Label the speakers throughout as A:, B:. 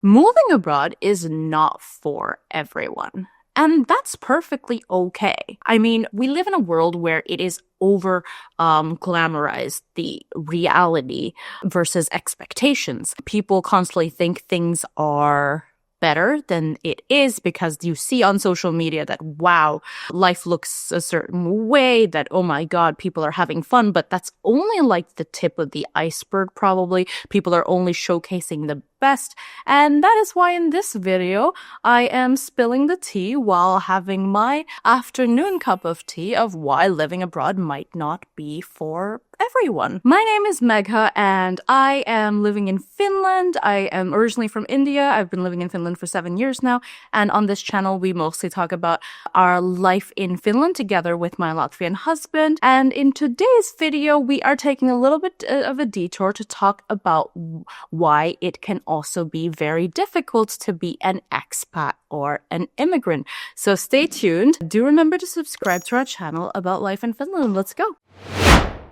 A: Moving abroad is not for everyone. And that's perfectly okay. I mean, we live in a world where it is over glamorized, the reality versus expectations. People constantly think things are better than it is because you see on social media that, wow, life looks a certain way, that, oh my God, people are having fun. But that's only like the tip of the iceberg, probably. People are only showcasing the best. And that is why in this video, I am spilling the tea while having my afternoon cup of tea of why living abroad might not be for everyone. My name is Megha and I am living in Finland. I am originally from India. I've been living in Finland for 7 years now. And on this channel, we mostly talk about our life in Finland together with my Latvian husband. And in today's video, we are taking a little bit of a detour to talk about why it can also be very difficult to be an expat or an immigrant. So stay tuned. Do remember to subscribe to our channel about life in Finland. Let's go.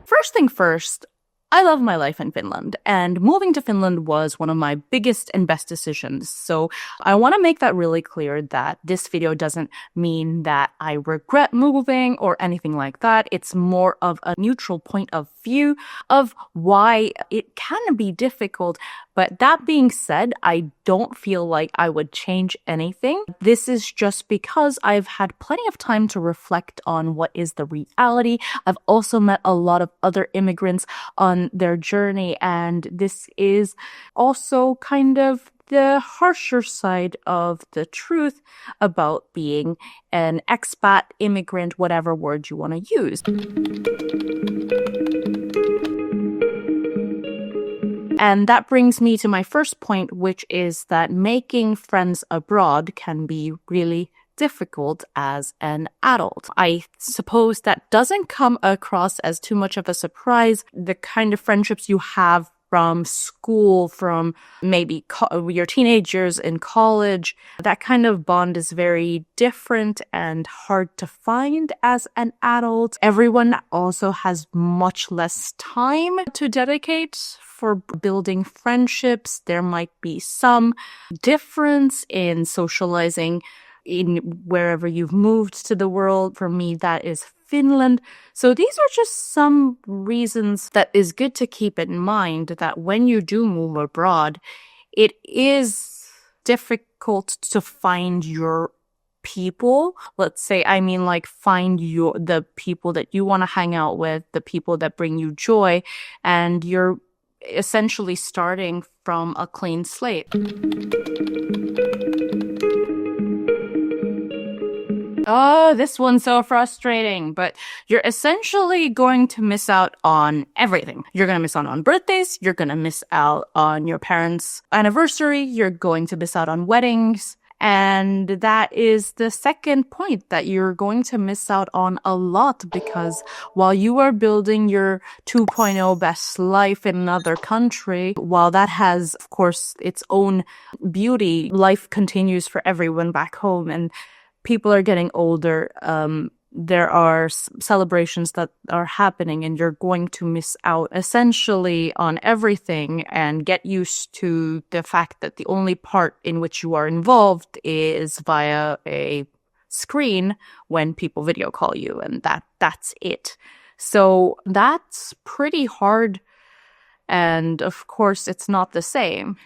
A: First thing first, I love my life in Finland, and moving to Finland was one of my biggest and best decisions. So I want to make that really clear that this video doesn't mean that I regret moving or anything like that. It's more of a neutral point of view of why it can be difficult. But that being said, I don't feel like I would change anything. This is just because I've had plenty of time to reflect on what is the reality. I've also met a lot of other immigrants on their journey, and this is also kind of the harsher side of the truth about being an expat, immigrant, whatever word you want to use. And that brings me to my first point, which is that making friends abroad can be really difficult as an adult. I suppose that doesn't come across as too much of a surprise. The kind of friendships you have from school, from maybe your teenagers in college, that kind of bond is very different and hard to find as an adult. Everyone also has much less time to dedicate for building friendships. There might be some difference in socializing in wherever you've moved to the world. For me, that is Finland. So these are just some reasons that is good to keep in mind, that when you do move abroad, it is difficult to find your people. Let's say, find the people that you want to hang out with, the people that bring you joy, and you're essentially starting from a clean slate. Oh, this one's so frustrating, but you're essentially going to miss out on everything. You're going to miss out on birthdays. You're going to miss out on your parents' anniversary. You're going to miss out on weddings. And that is the second point, that you're going to miss out on a lot, because while you are building your 2.0 best life in another country, while that has, of course, its own beauty, life continues for everyone back home, and people are getting older. There are celebrations that are happening, and you're going to miss out essentially on everything and get used to the fact that the only part in which you are involved is via a screen when people video call you, and that's it. So that's pretty hard. And of course, it's not the same.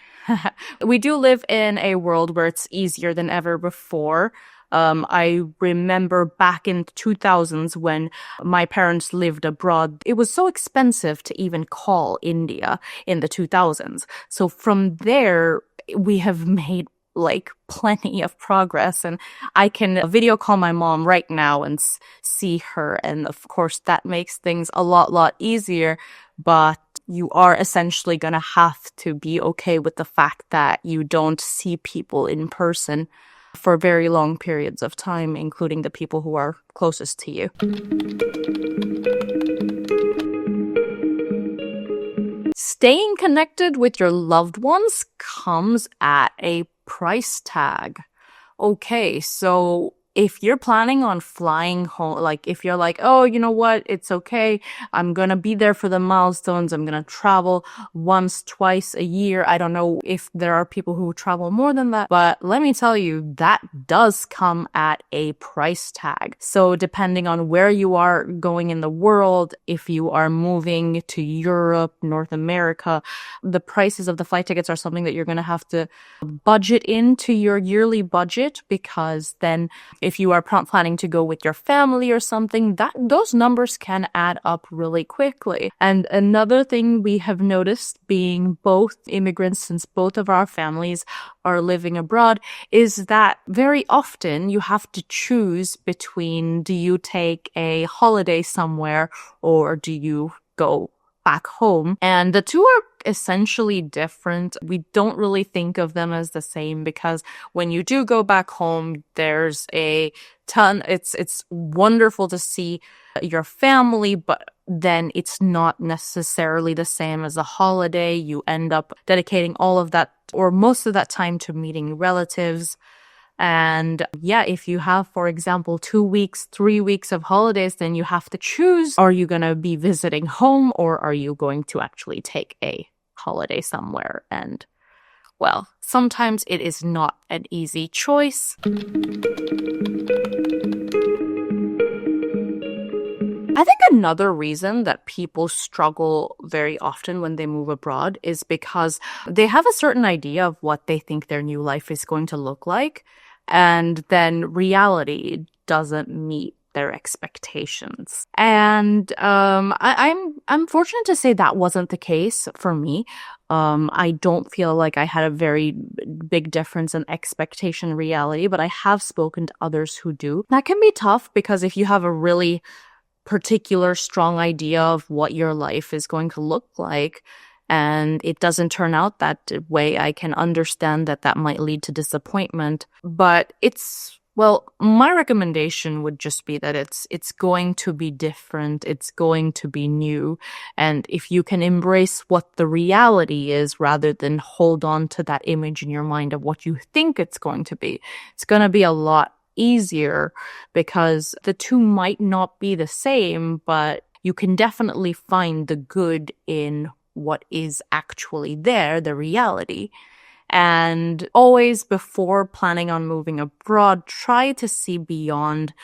A: We do live in a world where it's easier than ever before. I remember back in the 2000s when my parents lived abroad, it was so expensive to even call India in the 2000s. So from there, we have made like plenty of progress, and I can video call my mom right now and see her. And of course, that makes things a lot easier, but you are essentially going to have to be okay with the fact that you don't see people in person for very long periods of time, including the people who are closest to you. Staying connected with your loved ones comes at a price tag. Okay, so if you're planning on flying home, like if you're like, oh, you know what, it's okay, I'm gonna be there for the milestones, I'm gonna travel once, twice a year. I don't know if there are people who travel more than that, but let me tell you, that does come at a price tag. So depending on where you are going in the world, if you are moving to Europe, North America, the prices of the flight tickets are something that you're gonna have to budget into your yearly budget, because then if you are planning to go with your family or something, those numbers can add up really quickly. And another thing we have noticed, being both immigrants, since both of our families are living abroad, is that very often you have to choose between, do you take a holiday somewhere or do you go back home? And the two are essentially different. We don't really think of them as the same, because when you do go back home, there's a ton. It's wonderful to see your family, but then it's not necessarily the same as a holiday. You end up dedicating all of that or most of that time to meeting relatives. And yeah, if you have, for example, 2 weeks, 3 weeks of holidays, then you have to choose, are you going to be visiting home or are you going to actually take a holiday somewhere? And well, sometimes it is not an easy choice. I think another reason that people struggle very often when they move abroad is because they have a certain idea of what they think their new life is going to look like, and then reality doesn't meet their expectations. And I'm fortunate to say that wasn't the case for me. I don't feel like I had a very big difference in expectation reality, but I have spoken to others who do. That can be tough, because if you have a really particular strong idea of what your life is going to look like and it doesn't turn out that way, I can understand that that might lead to disappointment. But my recommendation would just be that it's going to be different, it's going to be new, and if you can embrace what the reality is rather than hold on to that image in your mind of what you think it's going to be, it's going to be a lot easier, because the two might not be the same, but you can definitely find the good in what is actually there, the reality. And always, before planning on moving abroad, try to see beyond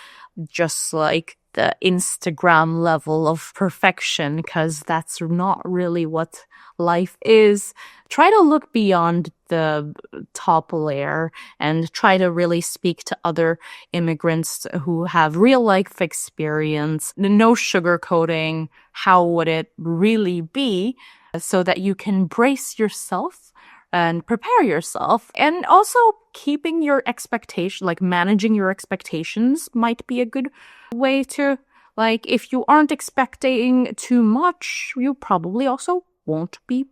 A: just like the Instagram level of perfection, because that's not really what life is. Try to look beyond the top layer and try to really speak to other immigrants who have real life experience. No sugarcoating. How would it really be? So that you can brace yourself and prepare yourself. And also keeping your expectation, like managing your expectations, might be a good way to, like, if you aren't expecting too much, you probably also won't be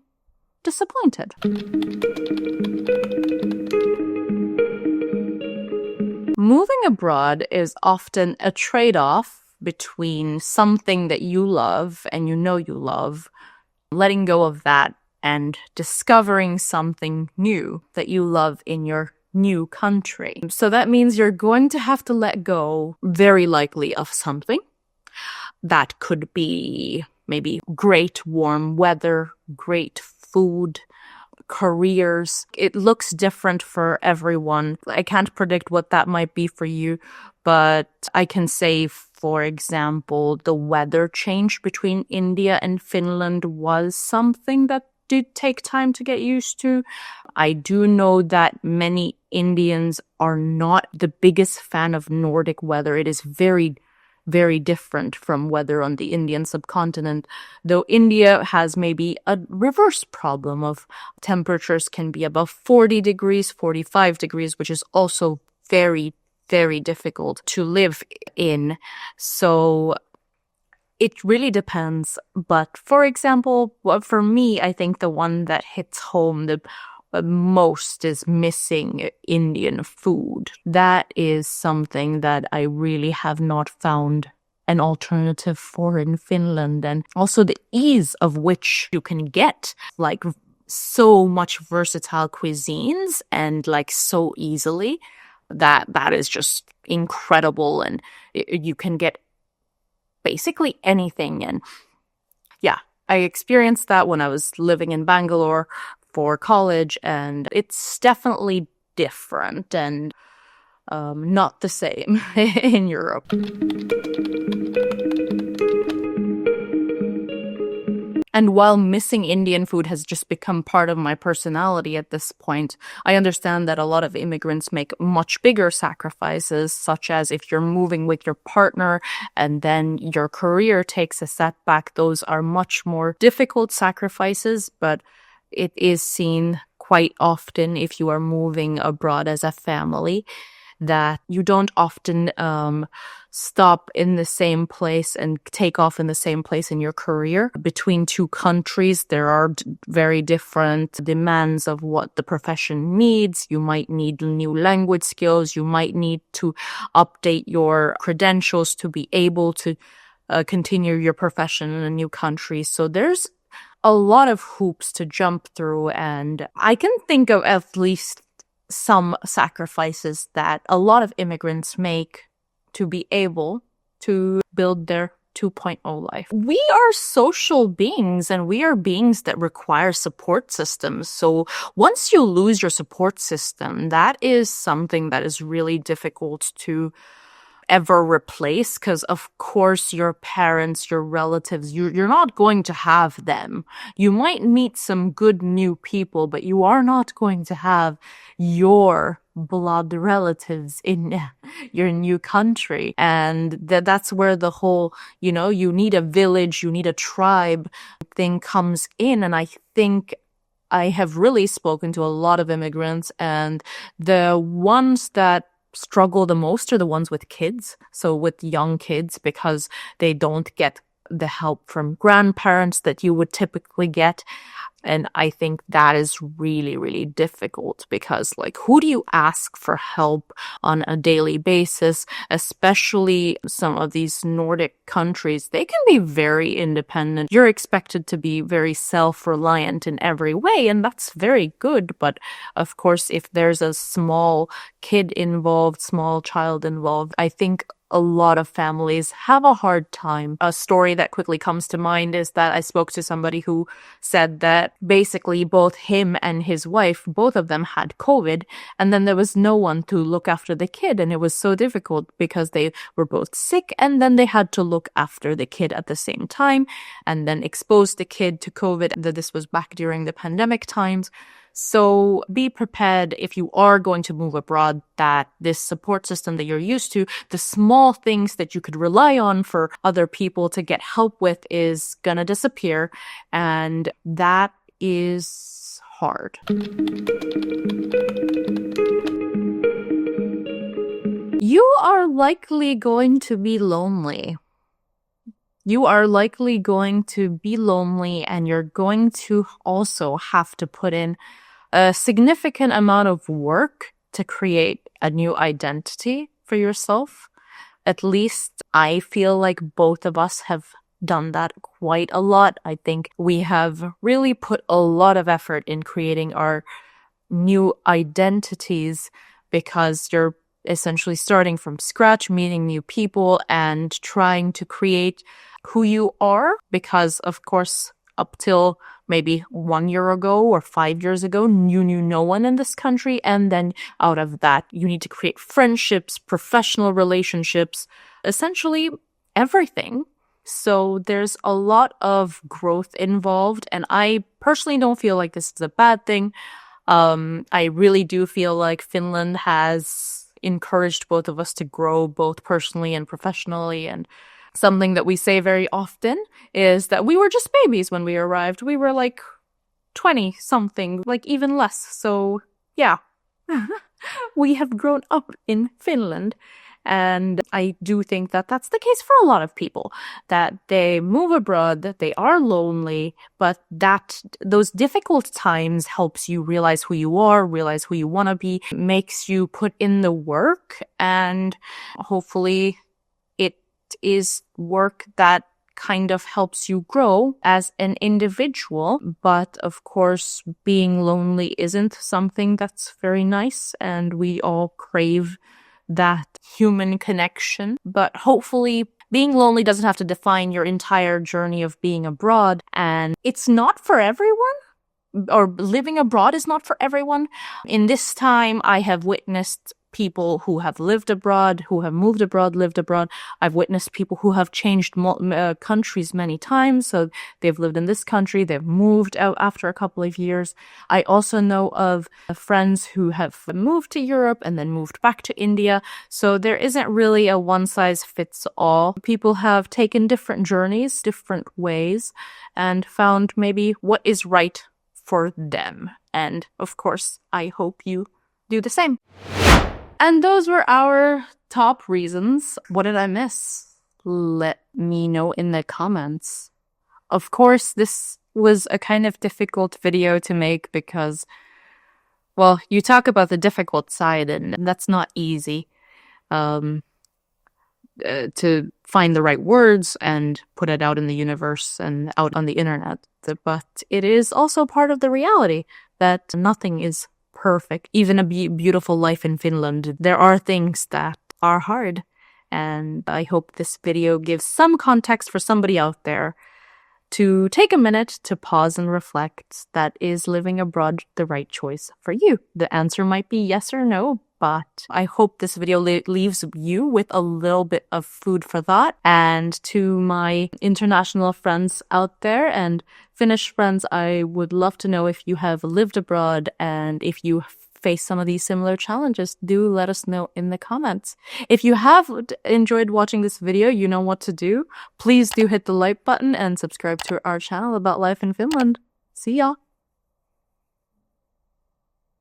A: disappointed. Moving abroad is often a trade-off between something that you love and you love, letting go of that and discovering something new that you love in your new country. So that means you're going to have to let go, very likely, of something. That could be maybe great warm weather, great food, careers. It looks different for everyone. I can't predict what that might be for you, but I can say, for example, the weather change between India and Finland was something that did take time to get used to. I do know that many Indians are not the biggest fan of Nordic weather. It is very, very different from weather on the Indian subcontinent, though India has maybe a reverse problem of temperatures can be above 40 degrees, 45 degrees, which is also very, very difficult to live in. So it really depends. But for example, for me, I think the one that hits home the most is missing Indian food. That is something that I really have not found an alternative for in Finland. And also the ease of which you can get like so much versatile cuisines and like so easily. that is just incredible, and you can get basically anything. And yeah, I experienced that when I was living in Bangalore for college, and it's definitely different and not the same in Europe. And while missing Indian food has just become part of my personality at this point, I understand that a lot of immigrants make much bigger sacrifices, such as if you're moving with your partner and then your career takes a setback. Those are much more difficult sacrifices, but it is seen quite often if you are moving abroad as a family, that you don't often stop in the same place and take off in the same place in your career. Between two countries, there are very different demands of what the profession needs. You might need new language skills. You might need to update your credentials to be able to continue your profession in a new country. So there's a lot of hoops to jump through, and I can think of at least some sacrifices that a lot of immigrants make to be able to build their 2.0 life. We are social beings, and we are beings that require support systems. So once you lose your support system, that is something that is really difficult to ever replace, because of course your parents, your relatives, you're not going to have them. You might meet some good new people, but you are not going to have your blood relatives in your new country. And that's where the whole, you need a village, you need a tribe thing comes in. And I think I have really spoken to a lot of immigrants, and the ones that struggle the most are the ones with kids. So with young kids, because they don't get the help from grandparents that you would typically get. And I think that is really, really difficult, because who do you ask for help on a daily basis? Especially some of these Nordic countries, they can be very independent. You're expected to be very self-reliant in every way, and that's very good. But of course, if there's a small kid involved, small child involved, I think a lot of families have a hard time. A story that quickly comes to mind is that I spoke to somebody who said that basically both him and his wife, both of them had COVID, and then there was no one to look after the kid. And it was so difficult because they were both sick, and then they had to look after the kid at the same time, and then expose the kid to COVID. This was back during the pandemic times. So be prepared if you are going to move abroad, that this support system that you're used to, the small things that you could rely on for other people to get help with, is gonna disappear. And that is hard. You are likely going to be lonely. You are likely going to be lonely, and you're going to also have to put in a significant amount of work to create a new identity for yourself. At least I feel like both of us have done that quite a lot. I think we have really put a lot of effort in creating our new identities, because you're essentially starting from scratch, meeting new people, and trying to create who you are. Because of course, up till maybe 1 year ago or 5 years ago, you knew no one in this country. And then out of that, you need to create friendships, professional relationships, essentially everything. So there's a lot of growth involved. And I personally don't feel like this is a bad thing. I really do feel like Finland has encouraged both of us to grow both personally and professionally. And something that we say very often is that we were just babies when we arrived. We were 20 something, even less. So yeah, we have grown up in Finland. And I do think that that's the case for a lot of people, that they move abroad, that they are lonely, but that those difficult times helps you realize who you are, realize who you want to be, makes you put in the work, and hopefully it is work that kind of helps you grow as an individual. But of course, being lonely isn't something that's very nice, and we all crave that human connection. But hopefully, being lonely doesn't have to define your entire journey of being abroad, and it's not for everyone. Or living abroad is not for everyone. In this time, I have witnessed people who have lived abroad, who have moved abroad, lived abroad. I've witnessed people who have changed countries many times. So they've lived in this country, they've moved out after a couple of years. I also know of friends who have moved to Europe and then moved back to India. So there isn't really a one size fits all. People have taken different journeys, different ways, and found maybe what is right for them. And of course, I hope you do the same. And those were our top reasons. What did I miss? Let me know in the comments. Of course, this was a kind of difficult video to make because, well, you talk about the difficult side and that's not easy. To find the right words and put it out in the universe and out on the internet. But it is also part of the reality that nothing is perfect. Even a beautiful life in Finland, there are things that are hard. And I hope this video gives some context for somebody out there to take a minute to pause and reflect. That is living abroad the right choice for you? The answer might be yes or no, but I hope this video leaves you with a little bit of food for thought. And to my international friends out there and Finnish friends, I would love to know if you have lived abroad and if you face some of these similar challenges. Do let us know in the comments. If you have enjoyed watching this video, you know what to do. Please do hit the like button and subscribe to our channel about life in Finland. See ya!